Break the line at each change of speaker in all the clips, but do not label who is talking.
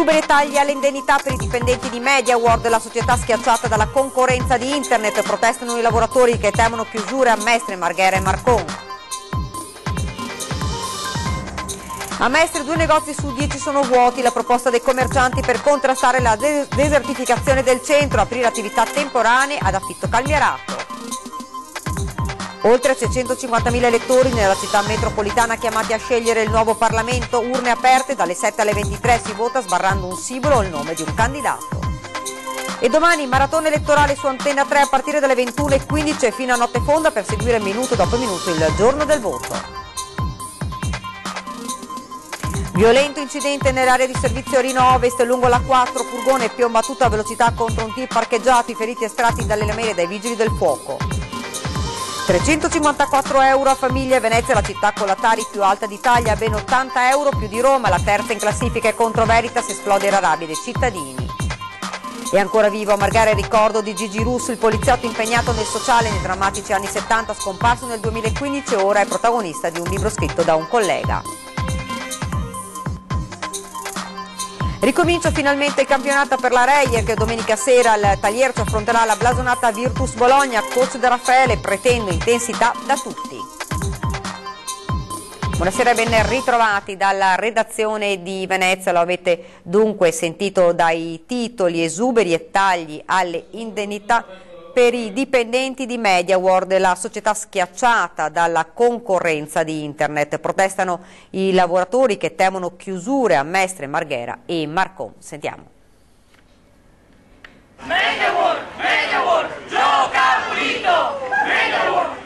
Esuberi e tagli alle indennità per i dipendenti di MediaWorld, la società schiacciata dalla concorrenza di internet, protestano i lavoratori che temono chiusure a Mestre, Marghera e Marcon. A Mestre 2 negozi su 10 sono vuoti, la proposta dei commercianti per contrastare la desertificazione del centro, aprire attività temporanee ad affitto calmierato. Oltre 650.000 elettori nella città metropolitana chiamati a scegliere il nuovo Parlamento, urne aperte dalle 7 alle 23 si vota sbarrando un simbolo o il nome di un candidato. E domani maratona elettorale su Antenna 3 a partire dalle 21:15 fino a notte fonda per seguire minuto dopo minuto il giorno del voto. Violento incidente nell'area di servizio Rino Ovest lungo la 4, furgone piomba a tutta velocità contro un tir parcheggiato, i feriti estratti dalle lamelle dai vigili del fuoco. 354 euro a famiglia, Venezia la città con la Tari più alta d'Italia, ben 80 euro più di Roma, la terza in classifica è contro Veritas, esplode la rabbia dei cittadini. E ancora vivo a Marghera il ricordo di Gigi Russo, il poliziotto impegnato nel sociale nei drammatici anni 70, scomparso nel 2015 e ora è protagonista di un libro scritto da un collega. Ricomincia finalmente il campionato per la Reyer che domenica sera il Taliercio affronterà la blasonata Virtus Bologna, coach da Raffaele, pretendo intensità da tutti. Buonasera e ben ritrovati dalla redazione di Venezia, lo avete dunque sentito dai titoli, esuberi e tagli alle indennità per i dipendenti di MediaWorld, la società schiacciata dalla concorrenza di internet. Protestano i lavoratori che temono chiusure a Mestre, Marghera e Marcon. Sentiamo.
MediaWorld, gioca pulito!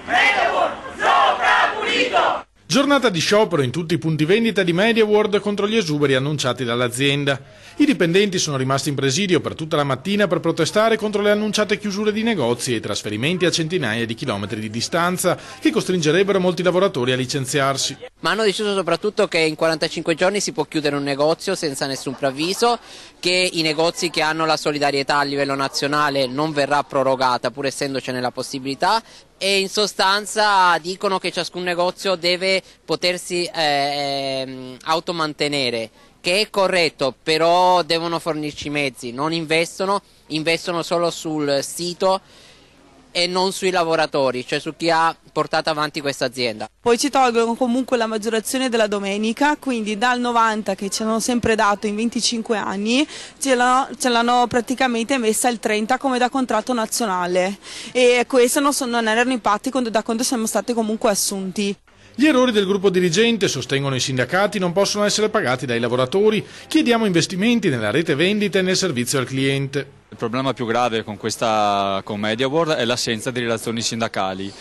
MediaWorld, gioca pulito!
Giornata di sciopero in tutti i punti vendita di MediaWorld contro gli esuberi annunciati dall'azienda. I dipendenti sono rimasti in presidio per tutta la mattina per protestare contro le annunciate chiusure di negozi e trasferimenti a centinaia di chilometri di distanza che costringerebbero molti lavoratori a licenziarsi.
Ma hanno deciso soprattutto che in 45 giorni si può chiudere un negozio senza nessun preavviso, che i negozi che hanno la solidarietà a livello nazionale non verrà prorogata pur essendocene la possibilità. E in sostanza dicono che ciascun negozio deve potersi automantenere, che è corretto, però devono fornirci i mezzi, non investono solo sul sito e non sui lavoratori, cioè su chi ha portato avanti questa azienda.
Poi ci tolgono comunque la maggiorazione della domenica, quindi dal 90 che ci hanno sempre dato in 25 anni, ce l'hanno praticamente messa il 30 come da contratto nazionale e questo non erano impatti da quando siamo stati comunque assunti.
Gli errori del gruppo dirigente, sostengono i sindacati, non possono essere pagati dai lavoratori. Chiediamo investimenti nella rete vendita e nel servizio al cliente.
Il problema più grave con MediaWorld è l'assenza di relazioni sindacali.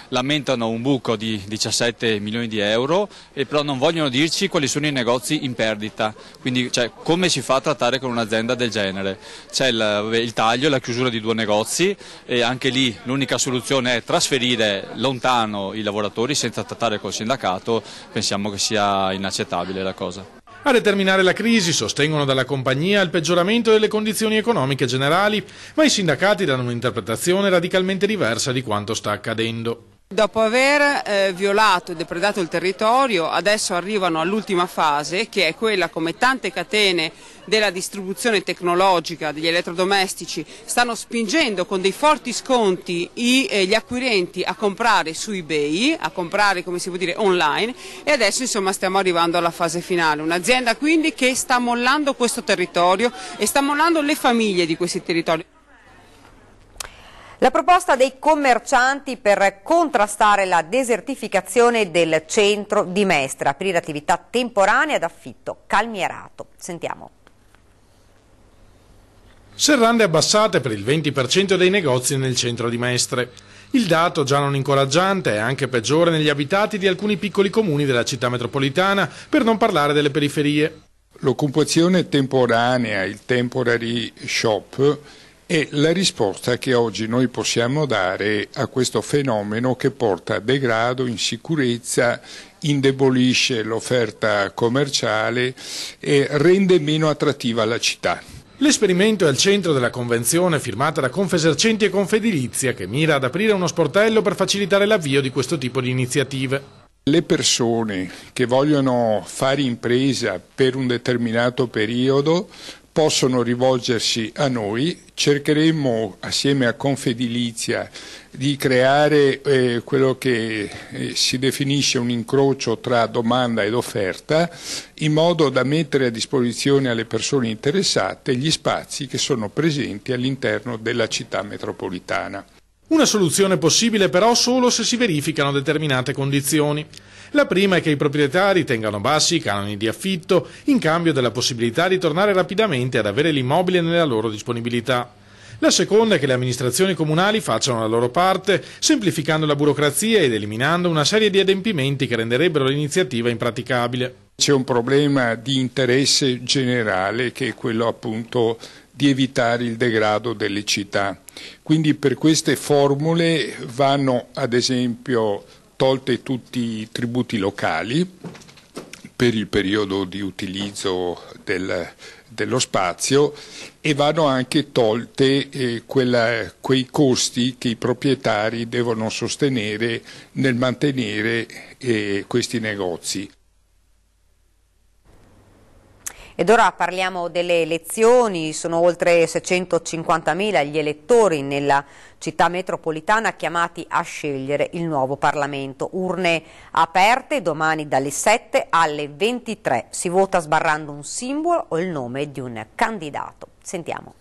Lamentano un buco di 17 milioni di euro e però non vogliono dirci quali sono i negozi in perdita, quindi come si fa a trattare con un'azienda del genere. C'è il taglio, la chiusura di 2 negozi e anche lì l'unica soluzione è trasferire lontano i lavoratori senza trattare col sindacato, pensiamo che sia inaccettabile la cosa.
A determinare la crisi, sostengono dalla compagnia, il peggioramento delle condizioni economiche generali, ma i sindacati danno un'interpretazione radicalmente diversa di quanto sta accadendo.
Dopo aver violato e depredato il territorio, adesso arrivano all'ultima fase, che è quella, come tante catene della distribuzione tecnologica degli elettrodomestici stanno spingendo con dei forti sconti gli acquirenti a comprare su eBay, a comprare, come si può dire, online, e adesso insomma stiamo arrivando alla fase finale. Un'azienda quindi che sta mollando questo territorio e sta mollando le famiglie di questi territori.
La proposta dei commercianti per contrastare la desertificazione del centro di Mestre, aprire attività temporanee ad affitto calmierato. Sentiamo.
Serrande abbassate per il 20% dei negozi nel centro di Mestre. Il dato, già non incoraggiante, è anche peggiore negli abitati di alcuni piccoli comuni della città metropolitana, per non parlare delle periferie.
L'occupazione temporanea, il temporary shop, è la risposta che oggi noi possiamo dare a questo fenomeno che porta a degrado, insicurezza, indebolisce l'offerta commerciale e rende meno attrattiva la città.
L'esperimento è al centro della convenzione firmata da Confesercenti e Confedilizia che mira ad aprire uno sportello per facilitare l'avvio di questo tipo di iniziative.
Le persone che vogliono fare impresa per un determinato periodo possono rivolgersi a noi, cercheremo assieme a Confedilizia di creare quello che si definisce un incrocio tra domanda ed offerta, in modo da mettere a disposizione alle persone interessate gli spazi che sono presenti all'interno della città metropolitana.
Una soluzione possibile però solo se si verificano determinate condizioni. La prima è che i proprietari tengano bassi i canoni di affitto in cambio della possibilità di tornare rapidamente ad avere l'immobile nella loro disponibilità. La seconda è che le amministrazioni comunali facciano la loro parte, semplificando la burocrazia ed eliminando una serie di adempimenti che renderebbero l'iniziativa impraticabile.
C'è un problema di interesse generale che è quello appunto di evitare il degrado delle città. Quindi per queste formule vanno ad esempio tolte tutti i tributi locali per il periodo di utilizzo dello spazio e vanno anche tolte quei costi che i proprietari devono sostenere nel mantenere questi negozi.
Ed ora parliamo delle elezioni. Sono oltre 650.000 gli elettori nella città metropolitana chiamati a scegliere il nuovo Parlamento. Urne aperte domani dalle 7 alle 23. Si vota sbarrando un simbolo o il nome di un candidato. Sentiamo.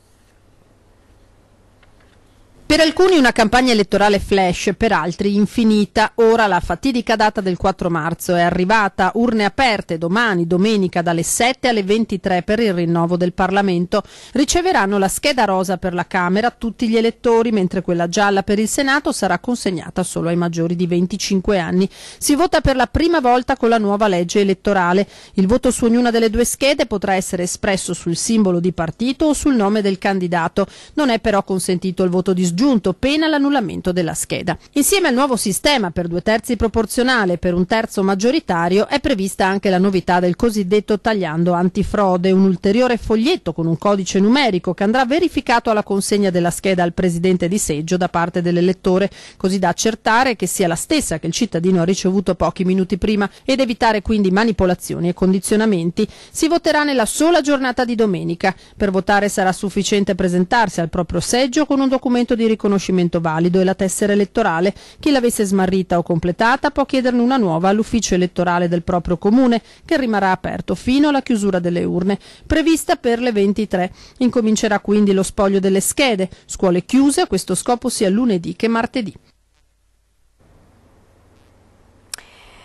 Per alcuni una campagna elettorale flash, per altri infinita. Ora la fatidica data del 4 marzo è arrivata. Urne aperte domani, domenica, dalle 7 alle 23 per il rinnovo del Parlamento. Riceveranno la scheda rosa per la Camera tutti gli elettori, mentre quella gialla per il Senato sarà consegnata solo ai maggiori di 25 anni. Si vota per la prima volta con la nuova legge elettorale. Il voto su ognuna delle due schede potrà essere espresso sul simbolo di partito o sul nome del candidato. Non è però consentito il voto disgiunto, pena l'annullamento della scheda. Insieme al nuovo sistema per 2/3 proporzionale e per 1/3 maggioritario è prevista anche la novità del cosiddetto tagliando antifrode, un ulteriore foglietto con un codice numerico che andrà verificato alla consegna della scheda al presidente di seggio da parte dell'elettore, così da accertare che sia la stessa che il cittadino ha ricevuto pochi minuti prima ed evitare quindi manipolazioni e condizionamenti. Si voterà nella sola giornata di domenica. Per votare sarà sufficiente presentarsi al proprio seggio con un documento di riconoscimento valido e la tessera elettorale. Chi l'avesse smarrita o completata può chiederne una nuova all'ufficio elettorale del proprio comune, che rimarrà aperto fino alla chiusura delle urne, prevista per le 23. Incomincerà quindi lo spoglio delle schede, scuole chiuse a questo scopo sia lunedì che martedì.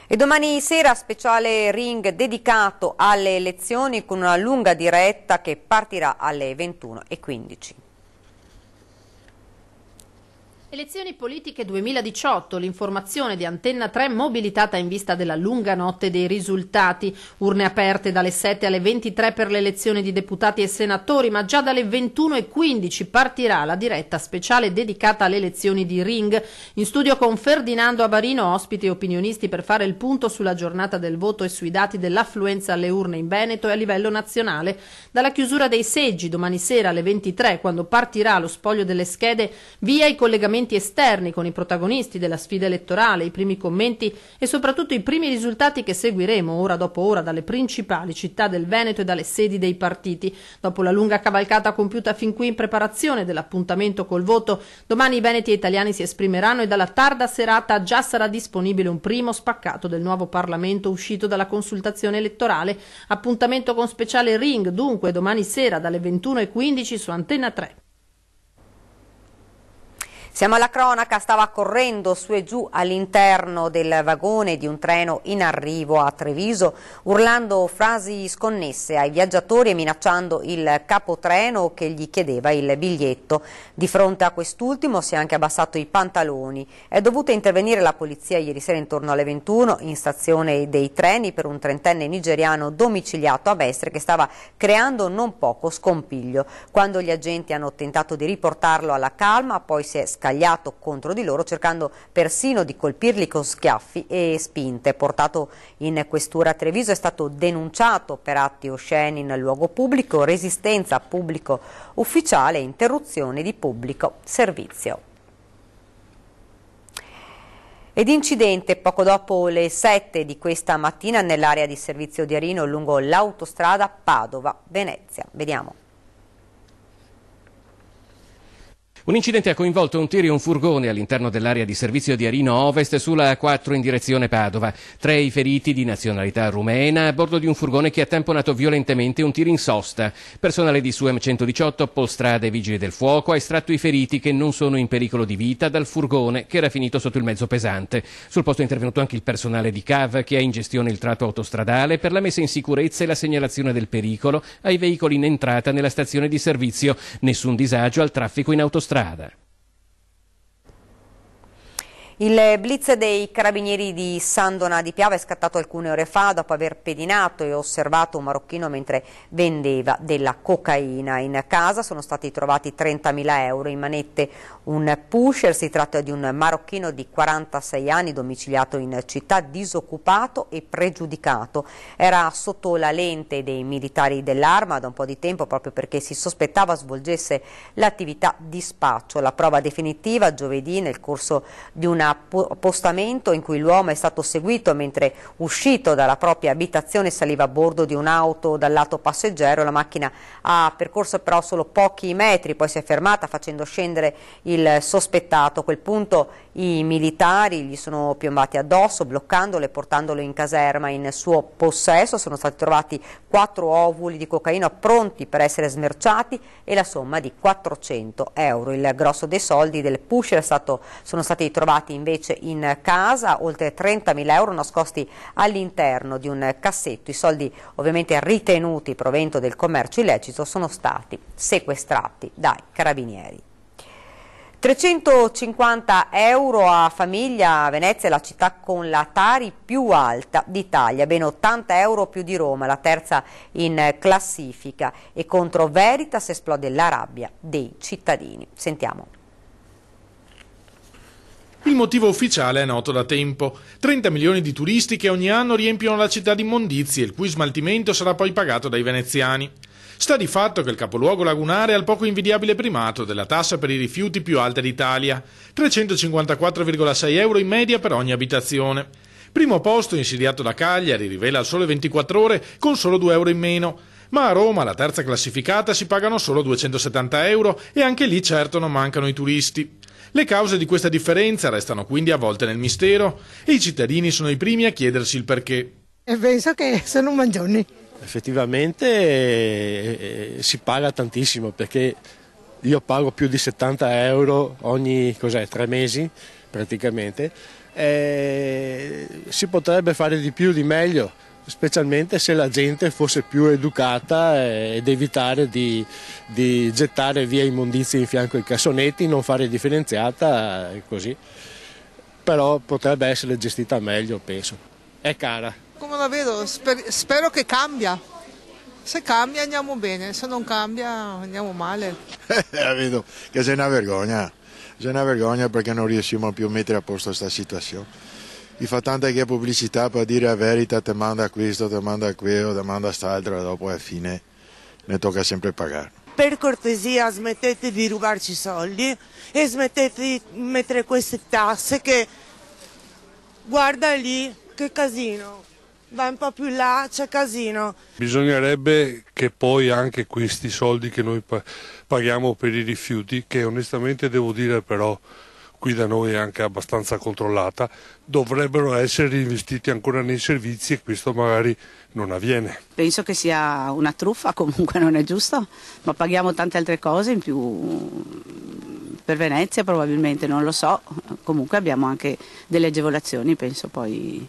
E domani sera speciale ring dedicato alle elezioni con una lunga diretta che partirà alle 21:15.
Elezioni politiche 2018, l'informazione di Antenna 3 mobilitata in vista della lunga notte dei risultati. Urne aperte dalle 7 alle 23 per le elezioni di deputati e senatori, ma già dalle 21:15 partirà la diretta speciale dedicata alle elezioni di ring. In studio con Ferdinando Abarino, ospiti e opinionisti per fare il punto sulla giornata del voto e sui dati dell'affluenza alle urne in Veneto e a livello nazionale. Dalla chiusura dei seggi domani sera alle 23, quando partirà lo spoglio delle schede, via i collegamenti esterni con i protagonisti della sfida elettorale, i primi commenti e soprattutto i primi risultati che seguiremo ora dopo ora dalle principali città del Veneto e dalle sedi dei partiti. Dopo la lunga cavalcata compiuta fin qui in preparazione dell'appuntamento col voto, domani i veneti e italiani si esprimeranno e dalla tarda serata già sarà disponibile un primo spaccato del nuovo Parlamento uscito dalla consultazione elettorale. Appuntamento con speciale ring dunque domani sera dalle 21:15 su Antenna 3.
Siamo alla cronaca, stava correndo su e giù all'interno del vagone di un treno in arrivo a Treviso, urlando frasi sconnesse ai viaggiatori e minacciando il capotreno che gli chiedeva il biglietto. Di fronte a quest'ultimo si è anche abbassato i pantaloni. È dovuta intervenire la polizia ieri sera intorno alle 21 in stazione dei treni per un 30enne nigeriano domiciliato a Mestre che stava creando non poco scompiglio. Quando gli agenti hanno tentato di riportarlo alla calma, poi si è scagliato contro di loro cercando persino di colpirli con schiaffi e spinte. Portato in questura a Treviso, è stato denunciato per atti osceni in luogo pubblico, resistenza a pubblico ufficiale e interruzione di pubblico servizio. Ed incidente poco dopo le 7 di questa mattina nell'area di servizio di Arino lungo l'autostrada Padova-Venezia. Vediamo.
Un incidente ha coinvolto un tir e un furgone all'interno dell'area di servizio di Arino Ovest sulla A4 in direzione Padova. 3 i feriti di nazionalità rumena a bordo di un furgone che ha tamponato violentemente un tir in sosta. Personale di SUEM 118, Polstrade e Vigili del Fuoco ha estratto i feriti che non sono in pericolo di vita dal furgone che era finito sotto il mezzo pesante. Sul posto è intervenuto anche il personale di CAV che ha in gestione il tratto autostradale per la messa in sicurezza e la segnalazione del pericolo ai veicoli in entrata nella stazione di servizio. Nessun disagio al traffico in autostrada.
Il blitz dei carabinieri di San Donà di Piave è scattato alcune ore fa dopo aver pedinato e osservato un marocchino mentre vendeva della cocaina. In casa sono stati trovati 30.000 euro in manette, un pusher. Si tratta di un marocchino di 46 anni domiciliato in città, disoccupato e pregiudicato. Era sotto la lente dei militari dell'Arma da un po' di tempo proprio perché si sospettava svolgesse l'attività di spaccio. La prova definitiva giovedì nel corso di una appostamento in cui l'uomo è stato seguito mentre uscito dalla propria abitazione saliva a bordo di un'auto dal lato passeggero. La macchina ha percorso però solo pochi metri, poi si è fermata facendo scendere il sospettato. A quel punto i militari gli sono piombati addosso bloccandolo e portandolo in caserma. In suo possesso sono stati trovati 4 ovuli di cocaina pronti per essere smerciati e la somma di 400 euro. Il grosso dei soldi del pusher sono stati trovati invece in casa, oltre 30.000 euro nascosti all'interno di un cassetto. I soldi ovviamente ritenuti provento del commercio illecito sono stati sequestrati dai carabinieri. 350 euro a famiglia. Venezia è la città con la Tari più alta d'Italia, ben 80 euro più di Roma, la terza in classifica, e contro Veritas esplode la rabbia dei cittadini. Sentiamo.
Il motivo ufficiale è noto da tempo. 30 milioni di turisti che ogni anno riempiono la città di immondizie, il cui smaltimento sarà poi pagato dai veneziani. Sta di fatto che il capoluogo lagunare ha il poco invidiabile primato della tassa per i rifiuti più alta d'Italia, 354,6 euro in media per ogni abitazione. Primo posto insidiato da Cagliari, rivela al Sole 24 Ore, con solo 2 euro in meno. Ma a Roma, la terza classificata, si pagano solo 270 euro e anche lì certo non mancano i turisti. Le cause di questa differenza restano quindi avvolte nel mistero e i cittadini sono i primi a chiedersi il perché.
E penso che sono mangioni.
Effettivamente si paga tantissimo, perché io pago più di 70 euro ogni 3 mesi praticamente. Si potrebbe fare di più, di meglio, specialmente se la gente fosse più educata ed evitare di gettare via immondizie in fianco ai cassonetti, non fare differenziata così. Però potrebbe essere gestita meglio, penso. È cara.
Come la vedo? Spero che cambia. Se cambia andiamo bene, se non cambia andiamo male.
Vedo che c'è una vergogna. C'è una vergogna perché non riusciamo più a mettere a posto questa situazione. Mi fa tanta che pubblicità per dire la verità, ti manda questo, ti manda quello, ti manda quest'altro, e dopo alla fine ne tocca sempre pagare.
Per cortesia smettete di rubarci soldi e smettete di mettere queste tasse che, guarda lì, che casino, vai un po' più là, c'è casino.
Bisognerebbe che poi anche questi soldi che noi paghiamo per i rifiuti, che onestamente devo dire però qui da noi è anche abbastanza controllata, dovrebbero essere investiti ancora nei servizi, e questo magari non avviene.
Penso che sia una truffa, comunque non è giusto, ma paghiamo tante altre cose in più per Venezia probabilmente, non lo so, comunque abbiamo anche delle agevolazioni, penso poi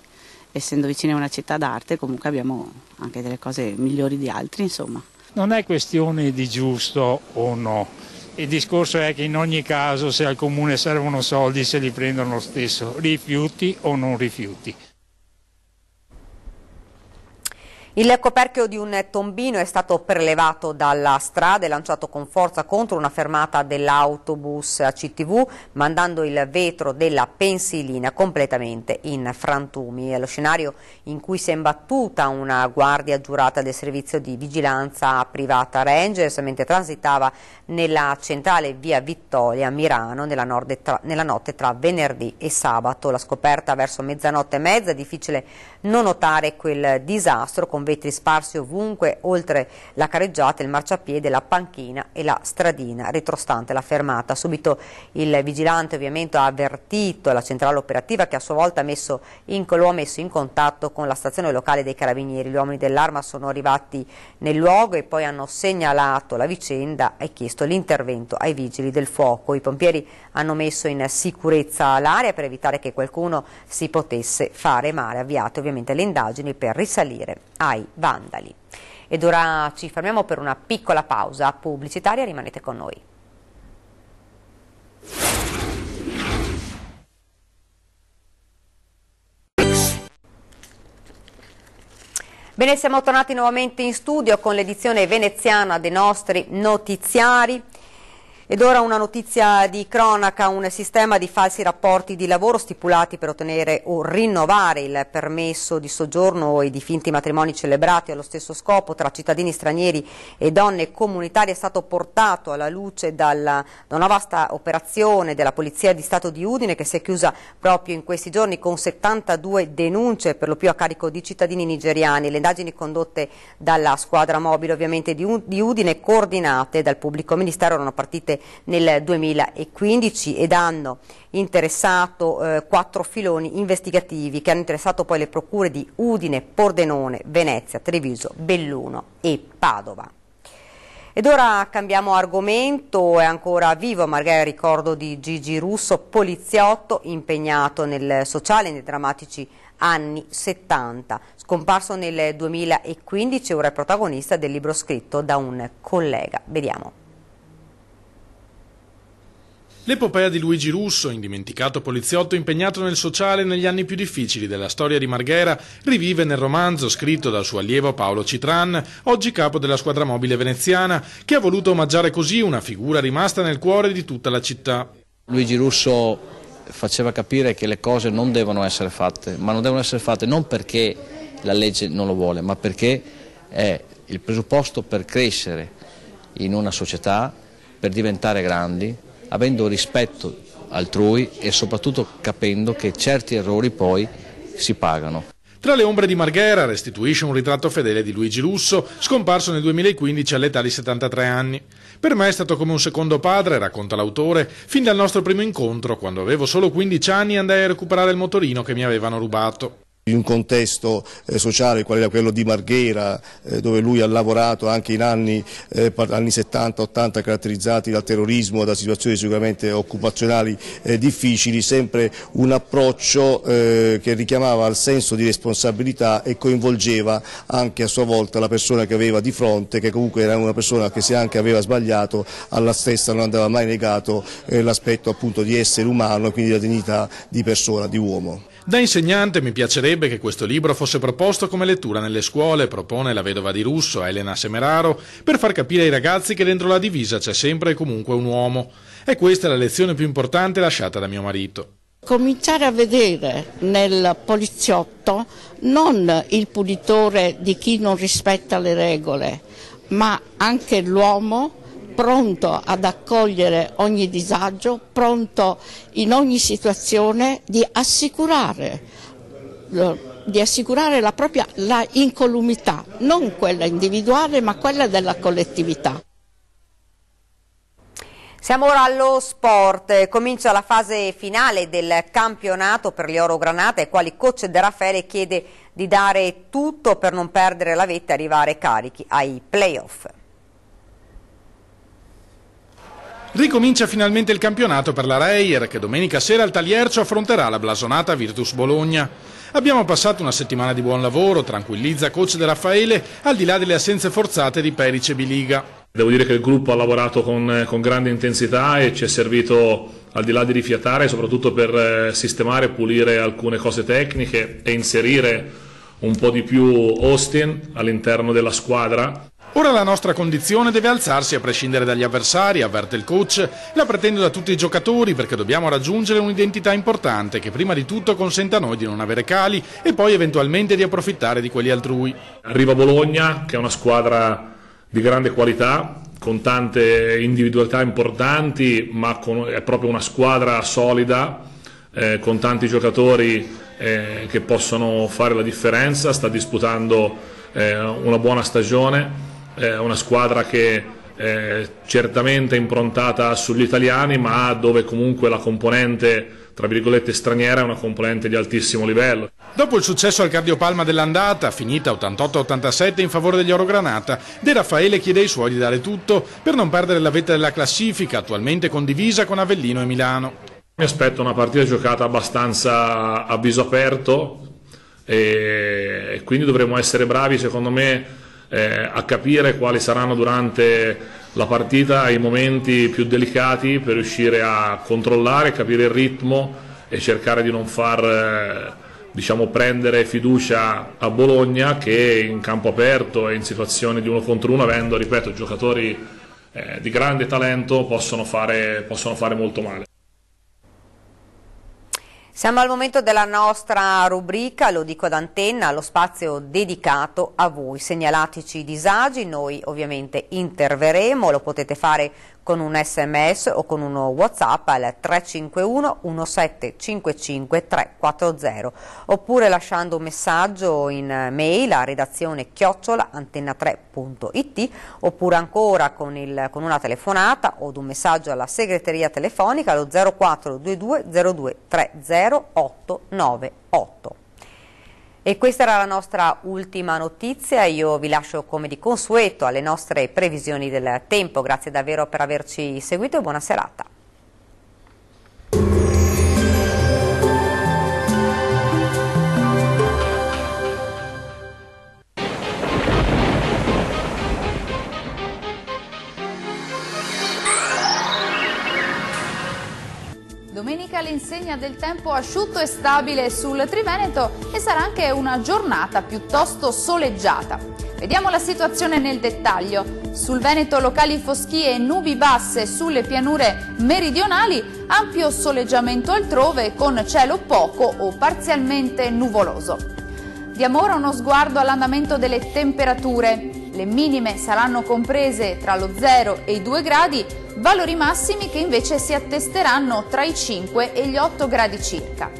essendo vicini a una città d'arte comunque abbiamo anche delle cose migliori di altri, insomma.
Non è questione di giusto o no. Il discorso è che in ogni caso se al comune servono soldi se li prendono lo stesso, rifiuti o non rifiuti.
Il coperchio di un tombino è stato prelevato dalla strada e lanciato con forza contro una fermata dell'autobus ACTV, mandando il vetro della pensilina completamente in frantumi. È lo scenario in cui si è imbattuta una guardia giurata del servizio di vigilanza privata Rangers mentre transitava nella centrale via Vittoria a Mirano nella notte tra venerdì e sabato. La scoperta verso mezzanotte e mezza, è difficile non notare quel disastro con vetri sparsi ovunque, oltre la carreggiata, il marciapiede, la panchina e la stradina retrostante la fermata. Subito il vigilante ovviamente ha avvertito la centrale operativa, che a sua volta lo ha messo in contatto con la stazione locale dei Carabinieri. Gli uomini dell'Arma sono arrivati nel luogo e poi hanno segnalato la vicenda e chiesto l'intervento ai vigili del fuoco. I pompieri hanno messo in sicurezza l'area per evitare che qualcuno si potesse fare male. Avviate ovviamente le indagini per risalire ai vandali. Ed ora ci fermiamo per una piccola pausa pubblicitaria, rimanete con noi. Bene, siamo tornati nuovamente in studio con l'edizione veneziana dei nostri notiziari. Ed ora una notizia di cronaca: un sistema di falsi rapporti di lavoro stipulati per ottenere o rinnovare il permesso di soggiorno e di finti matrimoni celebrati allo stesso scopo tra cittadini stranieri e donne comunitarie è stato portato alla luce da una vasta operazione della Polizia di Stato di Udine, che si è chiusa proprio in questi giorni con 72 denunce, per lo più a carico di cittadini nigeriani. Le indagini condotte dalla squadra mobile ovviamente di Udine, coordinate dal pubblico ministero, erano partite nel 2015 ed hanno interessato 4 filoni investigativi che hanno interessato poi le procure di Udine, Pordenone, Venezia, Treviso, Belluno e Padova. Ed ora cambiamo argomento. È ancora vivo a Marghera il ricordo di Gigi Russo, poliziotto impegnato nel sociale nei drammatici anni 70. Scomparso nel 2015, ora è protagonista del libro scritto da un collega. Vediamo.
L'epopea di Luigi Russo, indimenticato poliziotto impegnato nel sociale negli anni più difficili della storia di Marghera, rivive nel romanzo scritto dal suo allievo Paolo Citran, oggi capo della squadra mobile veneziana, che ha voluto omaggiare così una figura rimasta nel cuore di tutta la città.
Luigi Russo faceva capire che le cose non devono essere fatte, ma non devono essere fatte non perché la legge non lo vuole, ma perché è il presupposto per crescere in una società, per diventare grandi, avendo rispetto altrui e soprattutto capendo che certi errori poi si pagano.
Tra le ombre di Marghera restituisce un ritratto fedele di Luigi Russo, scomparso nel 2015 all'età di 73 anni. Per me è stato come un secondo padre, racconta l'autore, fin dal nostro primo incontro, quando avevo solo 15 anni, andai a recuperare il motorino che mi avevano rubato.
In un contesto sociale qual era quello di Marghera, dove lui ha lavorato anche in anni 70-80 caratterizzati dal terrorismo, da situazioni sicuramente occupazionali difficili, sempre un approccio che richiamava al senso di responsabilità e coinvolgeva anche a sua volta la persona che aveva di fronte, che comunque era una persona che se anche aveva sbagliato alla stessa non andava mai negato l'aspetto appunto di essere umano e quindi la dignità di persona, di uomo.
Da insegnante mi piacerebbe che questo libro fosse proposto come lettura nelle scuole, propone la vedova di Russo, Elena Semeraro, per far capire ai ragazzi che dentro la divisa c'è sempre e comunque un uomo. E questa è la lezione più importante lasciata da mio marito.
Cominciare a vedere nel poliziotto non il punitore di chi non rispetta le regole, ma anche l'uomo pronto ad accogliere ogni disagio, pronto in ogni situazione di assicurare la incolumità, non quella individuale ma quella della collettività.
Siamo ora allo sport, comincia la fase finale del campionato per le Orogranate, ai quali coach De Raffaele chiede di dare tutto per non perdere la vetta e arrivare carichi ai play-off.
Ricomincia finalmente il campionato per la Reyer, che domenica sera al Taliercio affronterà la blasonata Virtus Bologna. Abbiamo passato una settimana di buon lavoro, tranquillizza coach De Raffaele, al di là delle assenze forzate di Peric e Biliga.
Devo dire che il gruppo ha lavorato con grande intensità e ci è servito, al di là di rifiatare, soprattutto per sistemare e pulire alcune cose tecniche e inserire un po' di più Austin all'interno della squadra.
Ora la nostra condizione deve alzarsi a prescindere dagli avversari, avverte il coach. La pretendo da tutti i giocatori perché dobbiamo raggiungere un'identità importante che prima di tutto consenta a noi di non avere cali e poi eventualmente di approfittare di quelli altrui.
Arriva Bologna, che è una squadra di grande qualità, con tante individualità importanti, ma è proprio una squadra solida, con tanti giocatori che possono fare la differenza. Sta disputando una buona stagione. Una squadra che certamente è improntata sugli italiani, ma dove comunque la componente tra virgolette straniera è una componente di altissimo livello.
Dopo il successo al cardiopalma dell'andata, finita 88-87 in favore degli Orogranata, De Raffaele chiede ai suoi di dare tutto per non perdere la vetta della classifica, attualmente condivisa con Avellino e Milano.
Mi aspetto una partita giocata abbastanza a viso aperto e quindi dovremo essere bravi, secondo me, a capire quali saranno durante la partita i momenti più delicati per riuscire a controllare, capire il ritmo e cercare di non far prendere fiducia a Bologna, che in campo aperto e in situazioni di 1 contro 1, avendo, ripeto, giocatori di grande talento, possono fare molto male.
Siamo al momento della nostra rubrica, lo dico ad antenna, lo spazio dedicato a voi. Segnalateci i disagi, noi ovviamente interverremo, lo potete fare con un sms o con uno WhatsApp al 351 1755 340 oppure lasciando un messaggio in mail a redazione @antenna3.it oppure ancora con una telefonata o un messaggio alla segreteria telefonica allo 0422 02 30898. E questa era la nostra ultima notizia. Io vi lascio come di consueto alle nostre previsioni del tempo. Grazie davvero per averci seguito e buona serata.
Domenica l'insegna del tempo asciutto e stabile sul Triveneto e sarà anche una giornata piuttosto soleggiata. Vediamo la situazione nel dettaglio. Sul Veneto locali foschie e nubi basse sulle pianure meridionali, ampio soleggiamento altrove con cielo poco o parzialmente nuvoloso. Diamo ora uno sguardo all'andamento delle temperature. Le minime saranno comprese tra lo 0 e i 2 gradi, valori massimi che invece si attesteranno tra i 5 e gli 8 gradi circa.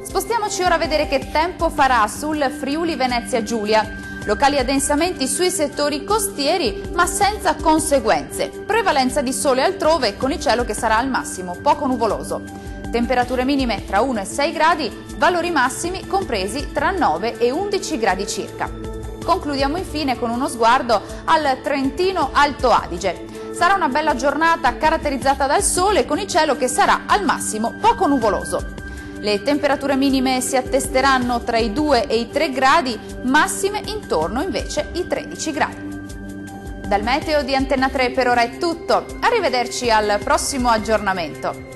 Spostiamoci ora a vedere che tempo farà sul Friuli Venezia Giulia. Locali addensamenti sui settori costieri ma senza conseguenze. Prevalenza di sole altrove con il cielo che sarà al massimo poco nuvoloso. Temperature minime tra 1 e 6 gradi, valori massimi compresi tra 9 e 11 gradi circa. Concludiamo infine con uno sguardo al Trentino Alto Adige. Sarà una bella giornata caratterizzata dal sole con il cielo che sarà al massimo poco nuvoloso. Le temperature minime si attesteranno tra i 2 e i 3 gradi, massime intorno invece i 13 gradi. Dal meteo di Antenna 3 per ora è tutto. Arrivederci al prossimo aggiornamento.